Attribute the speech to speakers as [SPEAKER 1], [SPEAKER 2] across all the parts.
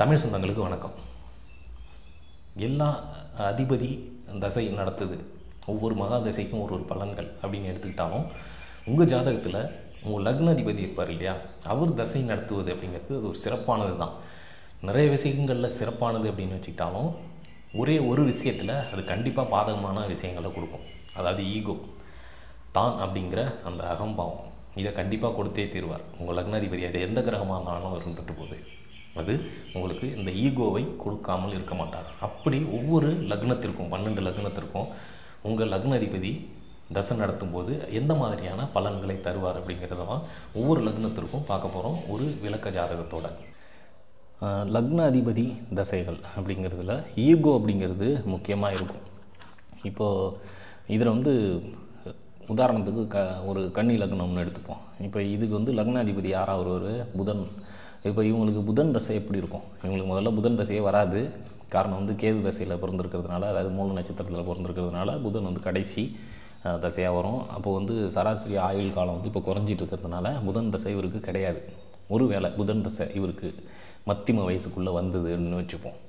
[SPEAKER 1] தமிழ் சொந்தங்களுக்கு வணக்கம். எல்லா அதிபதி தசை நடத்துது, ஒவ்வொரு மகா தசைக்கும் ஒரு ஒரு பலன்கள் அப்படின்னு எடுத்துக்கிட்டாலும், உங்கள் ஜாதகத்தில் உங்கள் லக்னாதிபதி இருப்பார் இல்லையா, அவர் தசை நடத்துவது அப்படிங்கிறது அது ஒரு சிறப்பானது தான். நிறைய விஷயங்களில் சிறப்பானது அப்படின்னு வச்சுக்கிட்டாலும், ஒரே ஒரு விஷயத்தில் அது கண்டிப்பாக பாதகமான விஷயங்களை கொடுக்கும். அதாவது ஈகோ, தான் அப்படிங்கிற அந்த அகம்பாவம், இதை கண்டிப்பாக கொடுத்தே தீர்வார். உங்கள் லக்னாதிபதி அது எந்த கிரகமாக இருந்தாலும் இருந்துட்டு போகுது, அது உங்களுக்கு இந்த ஈகோவை கொடுக்காமல் இருக்க மாட்டார். அப்படி ஒவ்வொரு லக்னத்திற்கும் 12 லக்னத்திற்கும் உங்கள் லக்னாதிபதி தசை நடத்தும் போது எந்த மாதிரியான பலன்களை தருவார் அப்படிங்கிறத தான் ஒவ்வொரு லக்னத்திற்கும் பார்க்க போகிறோம் ஒரு விளக்க ஜாதகத்தோட. லக்ன அதிபதி தசைகள் அப்படிங்கிறதுல ஈகோ அப்படிங்கிறது முக்கியமாக இருக்கும். இப்போது இதில் உதாரணத்துக்கு ஒரு கன்னி லக்னம்னு எடுத்துப்போம். இப்போ இதுக்கு லக்னாதிபதி யாராக ஒரு புதன். இப்போ இவங்களுக்கு புதன் தசை எப்படி இருக்கும்? இவங்களுக்கு முதல்ல புதன் தசையே வராது. காரணம் கேது தசையில் பிறந்திருக்கிறதுனால, அதாவது மூல நட்சத்திரத்தில் பிறந்திருக்கிறதுனால புதன் கடைசி தசையாக வரும். அப்போது சராசரி ஆயுள் காலம் இப்போ குறைஞ்சிட்டு இருக்கிறதுனால புதன் தசை இவருக்கு கிடையாது. ஒரு வேளை புதன் தசை இவருக்கு மத்திம வயசுக்குள்ளே வந்ததுன்னு வச்சுப்போம்.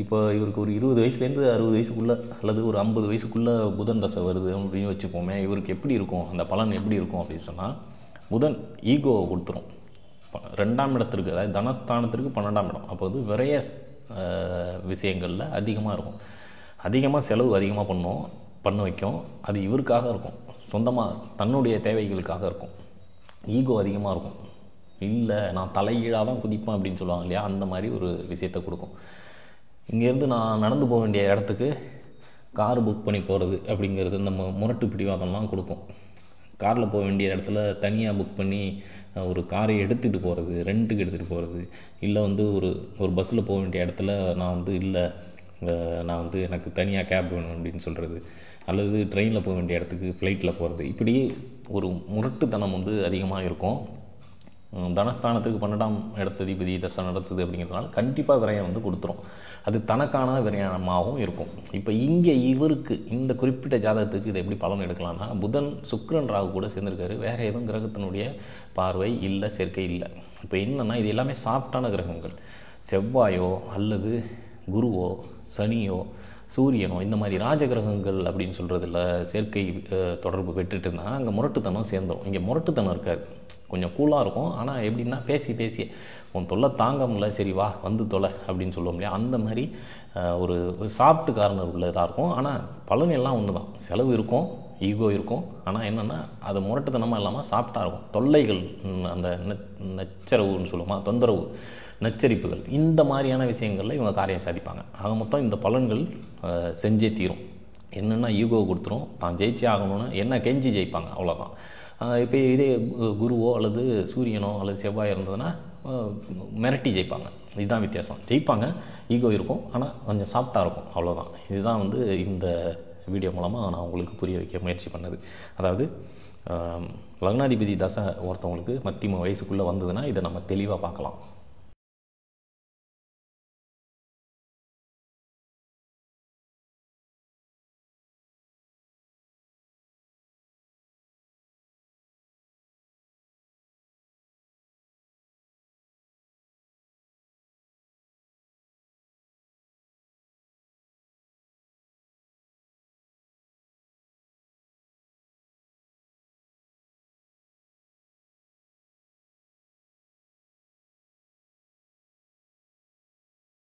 [SPEAKER 1] இப்போ இவருக்கு ஒரு 20 வயசுலேருந்து 60 வயசுக்குள்ளே அல்லது ஒரு 50 வயசுக்குள்ளே புதன் தசை வருது அப்படின்னு வச்சுப்போமே, இவருக்கு எப்படி இருக்கும், அந்த பலன் எப்படி இருக்கும் அப்படின்னு சொன்னால், புதன் ஈகோவை கொடுத்துரும். 2ஆம் இடத்திற்கு, அதாவது தனஸ்தானத்திற்கு 12ஆம் இடம். அப்போ விரைய விஷயங்களில் அதிகமாக இருக்கும். அதிகமாக செலவு அதிகமாக பண்ண வைக்கும். அது இவருக்காக இருக்கும், சொந்தமாக தன்னுடைய தேவைகளுக்காக இருக்கும். ஈகோ அதிகமாக இருக்கும். இல்லை நான் தலைகீழாக தான் குதிப்பேன் அப்படின்னு சொல்லுவாங்க இல்லையா, அந்த மாதிரி ஒரு விஷயத்தை கொடுக்கும். இங்கேருந்து நான் நடந்து போக வேண்டிய இடத்துக்கு கார் புக் பண்ணி போகிறது அப்படிங்கிறது நம்ம முரட்டு பிடிவாதம்லாம் கொடுக்கும். காரில் போக வேண்டிய இடத்துல தனியாக புக் பண்ணி ஒரு காரை எடுத்துகிட்டு போகிறது, ரெண்ட்டுக்கு எடுத்துகிட்டு போகிறது. இல்லை ஒரு பஸ்ஸில் போக வேண்டிய இடத்துல நான் எனக்கு தனியாக கேப் வேணும் அப்படின்னு சொல்கிறது. அல்லது ட்ரெயினில் போக வேண்டிய இடத்துக்கு ஃப்ளைட்டில் போகிறது. இப்படி ஒரு முரட்டுத்தனம் அதிகமாக இருக்கும். தனஸ்தானத்துக்கு 12ஆம் இடத்ததிபதி தசை நடத்துது அப்படிங்கிறதுனால கண்டிப்பாக விரயம் கொடுத்துரும். அது தனக்கான விரயமாகவும் இருக்கும். இப்போ இங்கே இவருக்கு இந்த குறிப்பிட்ட ஜாதகத்துக்கு இதை எப்படி பலன் எடுக்கலாம்னா, புதன் சுக்கிரன் ராகு கூட சேர்ந்துருக்காரு. வேறு எதுவும் கிரகத்தினுடைய பார்வை இல்லை, சேர்க்கை இல்லை. இப்போ என்னென்னா, இது எல்லாமே சாஃப்டான கிரகங்கள். செவ்வாயோ அல்லது குருவோ சனியோ சூரியனோ இந்த மாதிரி ராஜகிரகங்கள் அப்படின்னு சொல்கிறதில்ல சேர்க்கை தொடர்பு பெற்றுட்டு இருந்தால் அங்கே முரட்டுத்தனம் சேர்ந்துடும். இங்கே முரட்டுத்தனம் இருக்காது, கொஞ்சம் கூலாக இருக்கும். ஆனால் எப்படின்னா, பேசி உன் தொல்லை தாங்க முடியல, சரி வா வந்து தொலை அப்படின்னு சொல்லுவோம் இல்லையா, அந்த மாதிரி ஒரு சாஃப்ட் கார்னர் உள்ளதாக இருக்கும். ஆனால் பலன் எல்லாம் ஒன்று தான். செலவு இருக்கும், ஈகோ இருக்கும். ஆனால் என்னென்னா, அது முரட்டுத்தனமாக இல்லாமல் சாஃப்டாக இருக்கும். தொல்லைகள், அந்த நச்சரவுன்னு சொல்லுவோமா, தொந்தரவு, நச்சரிப்புகள், இந்த மாதிரியான விஷயங்களில் இவங்க காரியம் சாதிப்பாங்க. ஆக மொத்தம் இந்த பலன்கள் செஞ்சே தீரும். என்னென்னா, ஈகோ கொடுத்துரும். தான் ஜெயிச்சே ஆகணும்னு என்ன கெஞ்சி ஜெயிப்பாங்க, அவ்வளோதான். இப்போ இதே குருவோ அல்லது சூரியனோ அல்லது செவ்வாய் இருந்ததுன்னா மிரட்டி ஜெயிப்பாங்க. இதுதான் வித்தியாசம். ஜெயிப்பாங்க, ஈகோ இருக்கும், ஆனால் கொஞ்சம் சாஃப்டாக இருக்கும், அவ்வளோதான். இதுதான் இந்த வீடியோ மூலமாக நான் உங்களுக்கு புரிய வைக்க முயற்சி பண்ணது. அதாவது லக்னாதிபதி தசை ஒருத்தவங்களுக்கு மத்தியம வயசுக்குள்ளே வந்ததுன்னா இதை நம்ம தெளிவாக பார்க்கலாம்.